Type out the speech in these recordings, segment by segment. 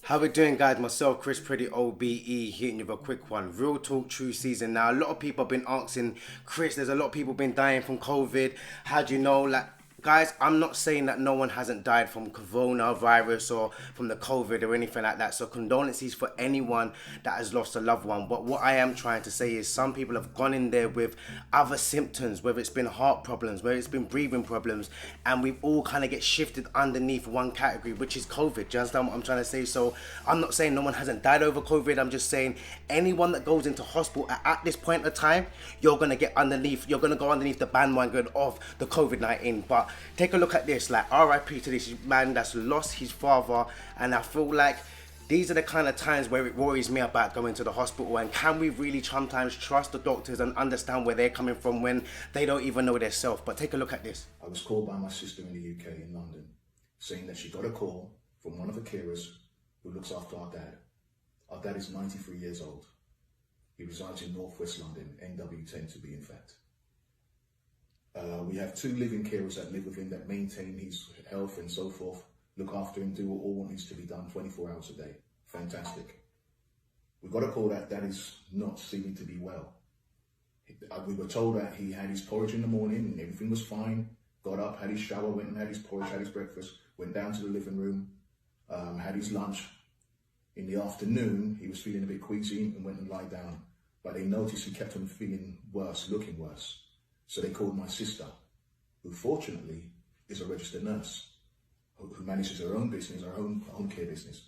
How we doing, guys? Myself, Chrispreddie OBE, hitting you with a quick one. Real talk, true season. Now, a lot of people have been asking, Chris, there's a lot of people been dying from COVID. How do you know? Guys, I'm not saying that no one hasn't died from coronavirus or from the COVID or anything like that. So condolences for anyone that has lost a loved one. But what I am trying to say is some people have gone in there with other symptoms, whether it's been heart problems, whether it's been breathing problems, and we've all kind of get shifted underneath one category, which is COVID. Do you understand what I'm trying to say? So I'm not saying no one hasn't died over COVID. I'm just saying anyone that goes into hospital at this point of time, you're going to go underneath the bandwagon of the COVID-19. But take a look at this, like RIP to this man that's lost his father, and I feel like these are the kind of times where it worries me about going to the hospital. And can we really sometimes trust the doctors and understand where they're coming from when they don't even know themselves? But take a look at this. I was called by my sister in the UK in London saying that she got a call from one of the carers who looks after our dad. Our dad is 93 years old. He resides in northwest London, NW10 to be in fact. We have two living carers that live with him that maintain his health and so forth, look after him, do all what needs to be done 24 hours a day. Fantastic. We got a call that Dad is not seeming to be well. We were told that he had his porridge in the morning and everything was fine, got up, had his shower, went and had his porridge, had his breakfast, went down to the living room, had his lunch. In the afternoon, he was feeling a bit queasy and went and lied down. But they noticed he kept on feeling worse, looking worse. So they called my sister, who fortunately is a registered nurse, who manages her own business, her own home care business.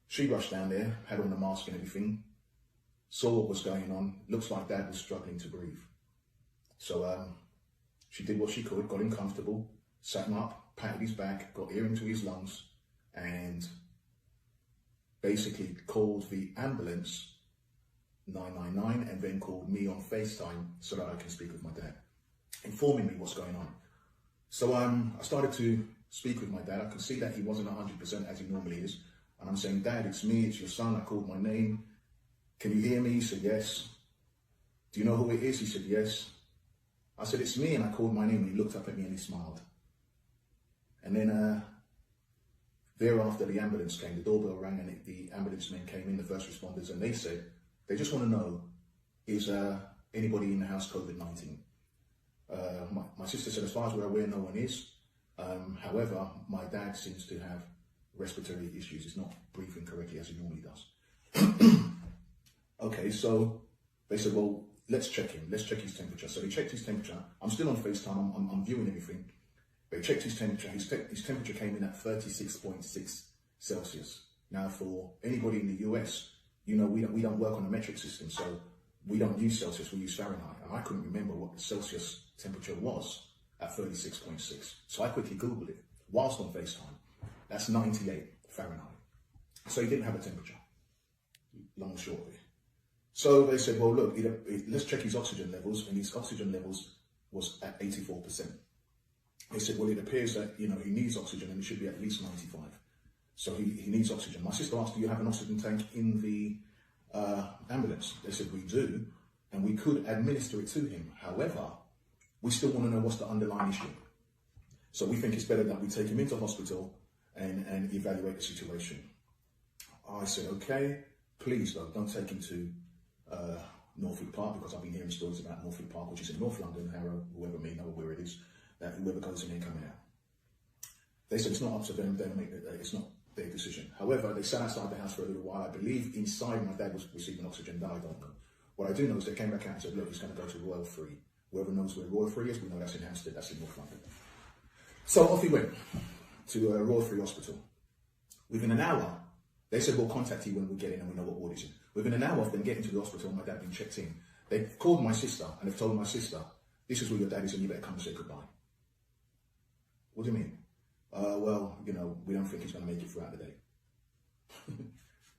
She rushed down there, had on the mask and everything, saw what was going on, looks like Dad was struggling to breathe. So she did what she could, got him comfortable, sat him up, patted his back, got air into his lungs, and basically called the ambulance 999 and then called me on FaceTime so that I can speak with my dad, informing me what's going on. So I started to speak with my dad. I could see that he wasn't 100% as he normally is. And I'm saying, Dad, it's me, it's your son. I called my name. Can you hear me? He said, yes. Do you know who it is? He said, yes. I said, it's me. And I called my name and he looked up at me and he smiled. And then thereafter the ambulance came, the doorbell rang and the ambulance men came in, the first responders, and they said, they just want to know, is anybody in the house COVID-19? My sister said, as far as we're aware, no one is. However, my dad seems to have respiratory issues. He's not breathing correctly as he normally does. Okay, so they said, well, let's check him. Let's check his temperature. So they checked his temperature. I'm still on FaceTime. I'm viewing everything. They checked his temperature. His temperature came in at 36.6 Celsius. Now, for anybody in the US, you know, we don't work on a metric system, so we don't use Celsius, we use Fahrenheit. And I couldn't remember what the Celsius temperature was at 36.6. So I quickly Googled it whilst on FaceTime. That's 98 Fahrenheit. So he didn't have a temperature, long and short of it. So they said, well, look, let's check his oxygen levels, and his oxygen levels was at 84%. They said, well, it appears that, you know, he needs oxygen and it should be at least 95. So he needs oxygen. My sister asked, do you have an oxygen tank in the ambulance? They said, we do, and we could administer it to him. However, we still want to know what's the underlying issue. So we think it's better that we take him into hospital and evaluate the situation. I said, okay, please though, don't take him to Norfolk Park, because I've been hearing stories about Norfolk Park, which is in North London, Harrow, whoever may know where it is, that whoever goes in and come out. They said it's not up to them, it's not their decision. However, they sat outside the house for a little while. I believe inside my dad was receiving oxygen, that I don't know. What I do know is they came back out and said, look, he's going to go to Royal Free. Whoever knows where Royal Free is, we know that's in Hampstead, that's in North London. So off he went to Royal Free Hospital. Within an hour, they said, we'll contact you when we get in and we know what ward he's in. Within an hour of them getting to the hospital, my dad being checked in, they've called my sister and they've told my sister, this is where your dad is and you better come and say goodbye. What do you mean? Well, you know, we don't think he's going to make it throughout the day.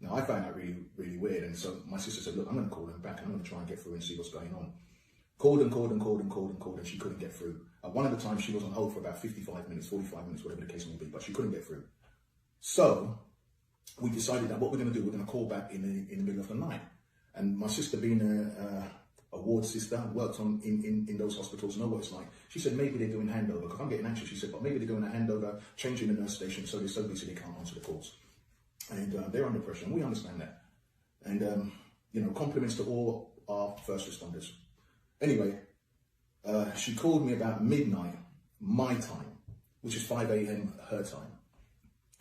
Now, I found that really, really weird. And so my sister said, look, I'm going to call him back. I'm going to try and get through and see what's going on. Called and she couldn't get through. One of the times she was on hold for about 55 minutes, 45 minutes, whatever the case may be, but she couldn't get through. So we decided that what we're going to do, we're going to call back in the middle of the night. And my sister, being a ward sister, worked in those hospitals, know what it's like. She said, maybe they're doing handover, because I'm getting anxious. She said, but maybe they're doing a handover, changing the nurse station, so they're so busy they can't answer the calls. And they're under pressure, and we understand that. And, you know, compliments to all our first responders. Anyway, she called me about midnight, my time, which is 5 a.m. her time.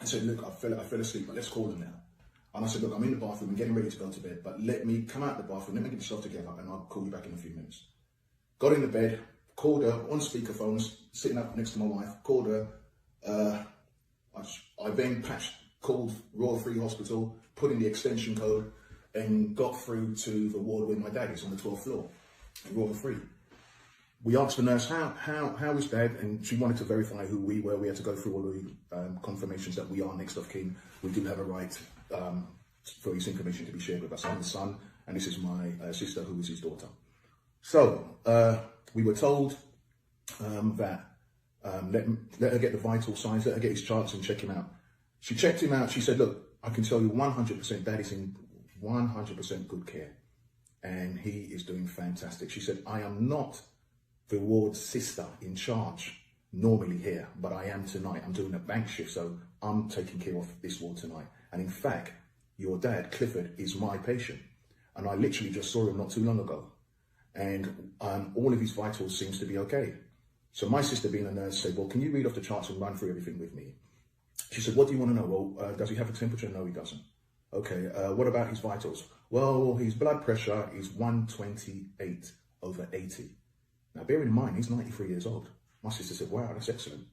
I said, look, I fell asleep, but let's call them now. And I said, look, I'm in the bathroom, I'm getting ready to go to bed, but let me come out the bathroom, let me get myself together, and I'll call you back in a few minutes. Got in the bed, called her on speakerphone, sitting up next to my wife, called her. I then called Royal Free Hospital, put in the extension code, and got through to the ward where my dad is on the 12th floor, in Royal Free. We asked the nurse, how is Dad? And she wanted to verify who we were. We had to go through all the confirmations that we are next of kin. We do have a right for his information to be shared with us. I'm the son, and this is my sister, who is his daughter. So we were told that let her get the vital signs, let her get his charts and check him out. She checked him out. She said, look, I can tell you 100% Dad is in 100% good care, and he is doing fantastic. She said, I am not the ward's sister in charge normally here, but I am tonight. I'm doing a bank shift, so I'm taking care of this ward tonight. And in fact, your dad, Clifford, is my patient. And I literally just saw him not too long ago. And all of his vitals seems to be okay. So my sister, being a nurse, said, well, can you read off the charts and run through everything with me? She said, what do you want to know? Well, does he have a temperature? No, he doesn't. Okay, what about his vitals? Well, his blood pressure is 128/80. Now, bear in mind, he's 93 years old. My sister said, wow, that's excellent.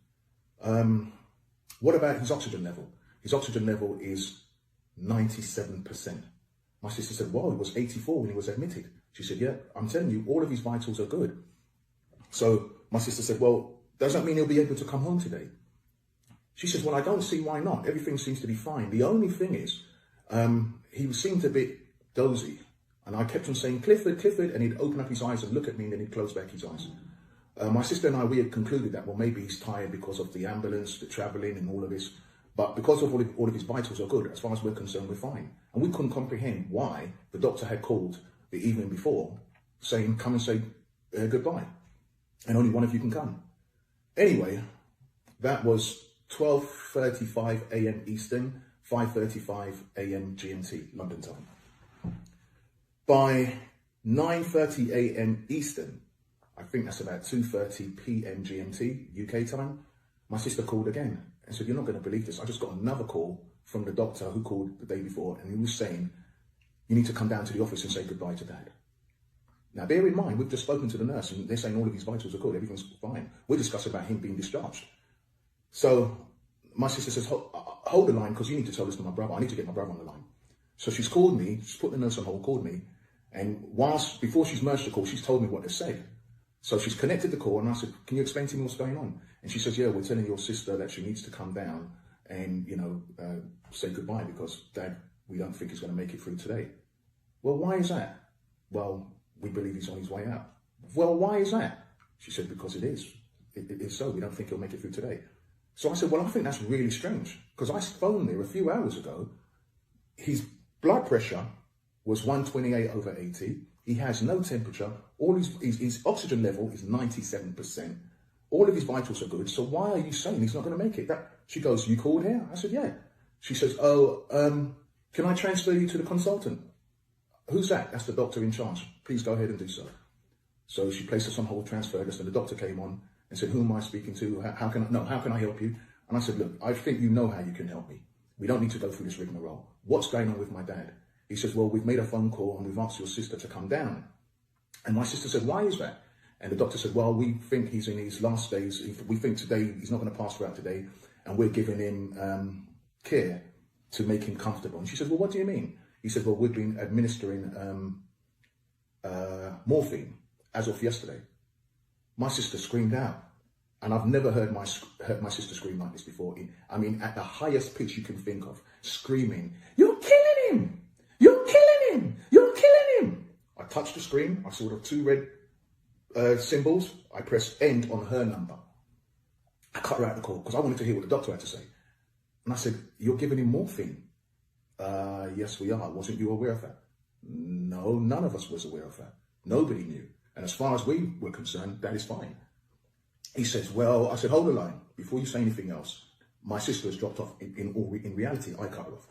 What about his oxygen level? His oxygen level is 97%. My sister said, well, it was 84 when he was admitted. She said, yeah, I'm telling you, all of his vitals are good. So my sister said, well, does that mean he'll be able to come home today? She says, well, I don't see why not. Everything seems to be fine. The only thing is, he seemed a bit dozy. And I kept on saying, Clifford, Clifford, and he'd open up his eyes and look at me, and then he'd close back his eyes. My sister and I, we had concluded that, well, maybe he's tired because of the ambulance, the travelling and all of this. But because of all of his vitals are good, as far as we're concerned, we're fine. And we couldn't comprehend why the doctor had called the evening before saying, come and say goodbye. And only one of you can come. Anyway, that was 12:35 a.m. Eastern, 5:35 a.m. GMT, London time. By 9:30 a.m. Eastern, I think that's about 2:30 p.m. GMT, UK time, my sister called again and said, you're not going to believe this. I just got another call from the doctor who called the day before, and he was saying, you need to come down to the office and say goodbye to Dad. Now, bear in mind, we've just spoken to the nurse and they're saying all of his vitals are good, everything's fine. We're discussing about him being discharged. So my sister says, hold the line, because you need to tell this to my brother. I need to get my brother on the line. So she's called me, she's put the nurse on hold, called me, and before she's merged the call, she's told me what they said. So she's connected the call, and I said, can you explain to me what's going on? And she says, yeah, we're telling your sister that she needs to come down and, say goodbye, because Dad, we don't think he's going to make it through today. Well, why is that? Well, we believe he's on his way out. Well, why is that? She said, because it is. It is so. We don't think he'll make it through today. So I said, well, I think that's really strange, because I phoned there a few hours ago. His blood pressure was 128/80. He has no temperature. All his oxygen level is 97%. All of his vitals are good. So why are you saying he's not going to make it? She goes, you called here? I said, yeah. She says, can I transfer you to the consultant? Who's that? That's the doctor in charge. Please go ahead and do so. So she placed us on hold, transferred us, and the doctor came on and said, who am I speaking to? How can I help you? And I said, look, I think you know how you can help me. We don't need to go through this rigmarole. What's going on with my dad? He says, well, we've made a phone call and we've asked your sister to come down. And my sister said, why is that? And the doctor said, well, we think he's in his last days. We think today he's not going to pass throughout today, and we're giving him care to make him comfortable. And she said, well, what do you mean? He said, well, we've been administering morphine as of yesterday. My sister screamed out. And I've never heard my sister scream like this before. At the highest pitch you can think of, screaming, you're killing him! You're killing him! You're killing him! I touched the screen. I saw the two red symbols. I pressed end on her number. I cut her out the call because I wanted to hear what the doctor had to say. And I said, you're giving him morphine? Yes, we are. Wasn't you aware of that? No, none of us was aware of that. Nobody knew. And as far as we were concerned, that is fine. He says, well, I said, hold the line. Before you say anything else, my sister has dropped off. In reality, I cut her off.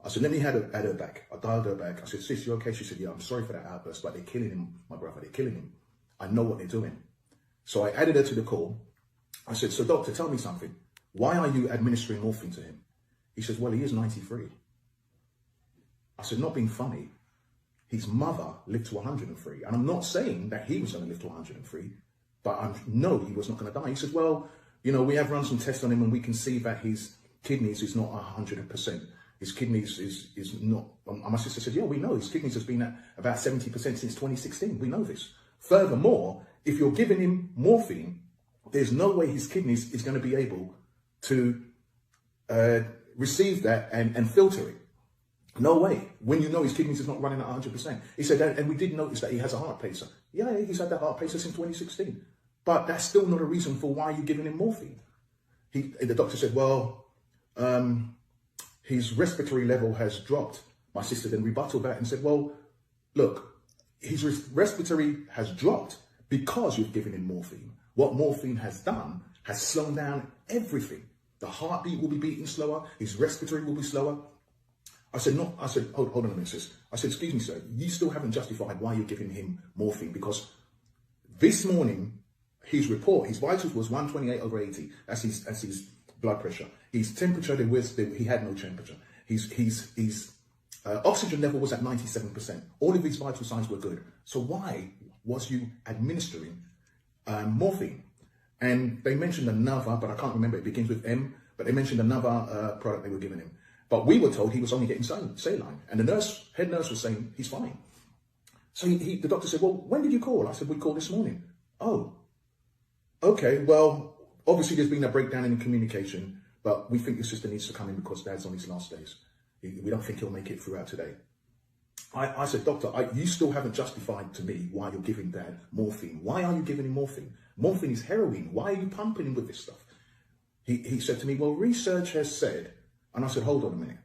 I said, let me add her back. I dialed her back. I said, sis, you okay? She said, yeah, I'm sorry for that outburst, but they're killing him, my brother. They're killing him. I know what they're doing. So I added her to the call. I said, so doctor, tell me something. Why are you administering morphine to him? He says, well, he is 93. I said, not being funny. His mother lived to 103. And I'm not saying that he was going to live to 103, but I know he was not going to die. He said, well, you know, we have run some tests on him and we can see that his kidneys is not 100%. His kidneys is not, my sister said, yeah, we know his kidneys has been at about 70% since 2016. We know this. Furthermore, if you're giving him morphine, there's no way his kidneys is going to be able to receive that and filter it. No way. When you know his kidneys is not running at 100%. He said, and we did notice that he has a heart pacer. Yeah, he's had that heart pacer since 2016. But that's still not a reason for why you're giving him morphine. The doctor said, well, his respiratory level has dropped. My sister then rebutted that and said, well, look, his respiratory has dropped because you've given him morphine. What morphine has done has slowed down everything. The heartbeat will be beating slower. His respiratory will be slower. I said, no, I said, hold on a minute, sis. I said, excuse me, sir, you still haven't justified why you're giving him morphine, because this morning, his report, his vitals was 128/80. That's his blood pressure. His temperature, he had no temperature. His oxygen level was at 97%. All of his vital signs were good. So why was you administering morphine? And they mentioned another, but I can't remember, it begins with M, but they mentioned another product they were giving him. But we were told he was only getting saline. And the head nurse was saying, he's fine. So the doctor said, well, when did you call? I said, we called this morning. Oh, okay. Well, obviously there's been a breakdown in communication, but we think your sister needs to come in because Dad's on his last days. We don't think he'll make it throughout today. I said, doctor, you still haven't justified to me why you're giving Dad morphine. Why are you giving him morphine? Morphine is heroin. Why are you pumping him with this stuff? He said to me, well, research has said. And I said, hold on a minute.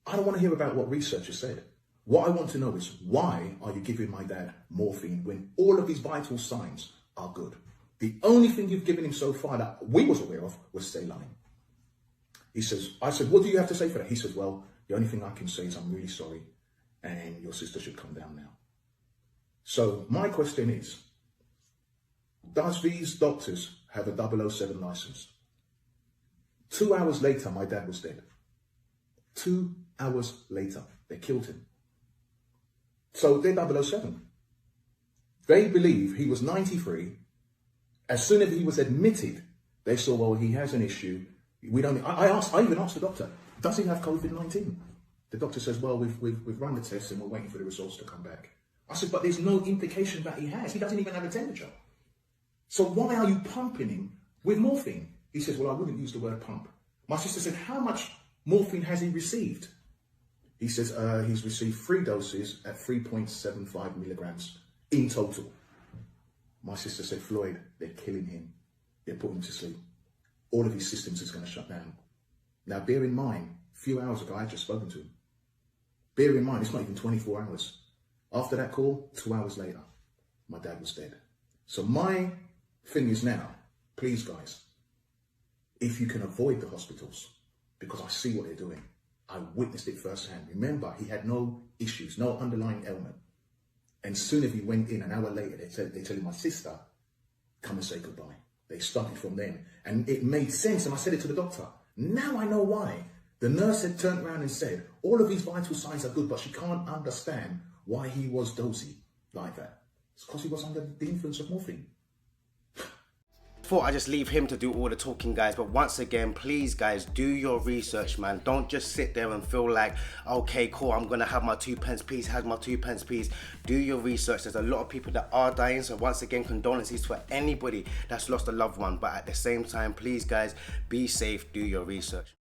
I don't want to hear about what research has said. What I want to know is, why are you giving my dad morphine when all of his vital signs are good? The only thing you've given him so far that we was aware of was saline. I said, what do you have to say for that? He says, well, the only thing I can say is I'm really sorry and your sister should come down now. So my question is, does these doctors have a 007 license? 2 hours later, my dad was dead. 2 hours later, they killed him. So they're 007. They believe he was 93. As soon as he was admitted, they saw, well, he has an issue. I even asked the doctor, does he have COVID-19? The doctor says, well, we've run the tests and we're waiting for the results to come back. I said, but there's no implication that he has. He doesn't even have a temperature. So why are you pumping him with morphine? He says, well, I wouldn't use the word pump. My sister said, how much morphine has he received? He says, he's received 3 doses at 3.75 milligrams in total. My sister said, Floyd, they're killing him. They're putting him to sleep. All of his systems is going to shut down. Now, bear in mind, a few hours ago, I had just spoken to him. Bear in mind, it's not even 24 hours. After that call, 2 hours later, my dad was dead. So my thing is now, please, guys, if you can avoid the hospitals, because I see what they're doing. I witnessed it firsthand. Remember, he had no issues, no underlying ailment. And soon as he went in, an hour later, they tell him, my sister, come and say goodbye. They started from then. And it made sense, and I said it to the doctor. Now I know why. The nurse had turned around and said, all of his vital signs are good, but she can't understand why he was dozy like that. It's because he was under the influence of morphine. Thought I'd just leave him to do all the talking, guys, but once again, please, guys, do your research, man. Don't just sit there and feel like, okay, cool, I'm gonna have my 2 pence piece, have my 2 pence piece. Do your research. There's a lot of people that are dying, so once again, condolences for anybody that's lost a loved one, but at the same time, please, guys, be safe, do your research.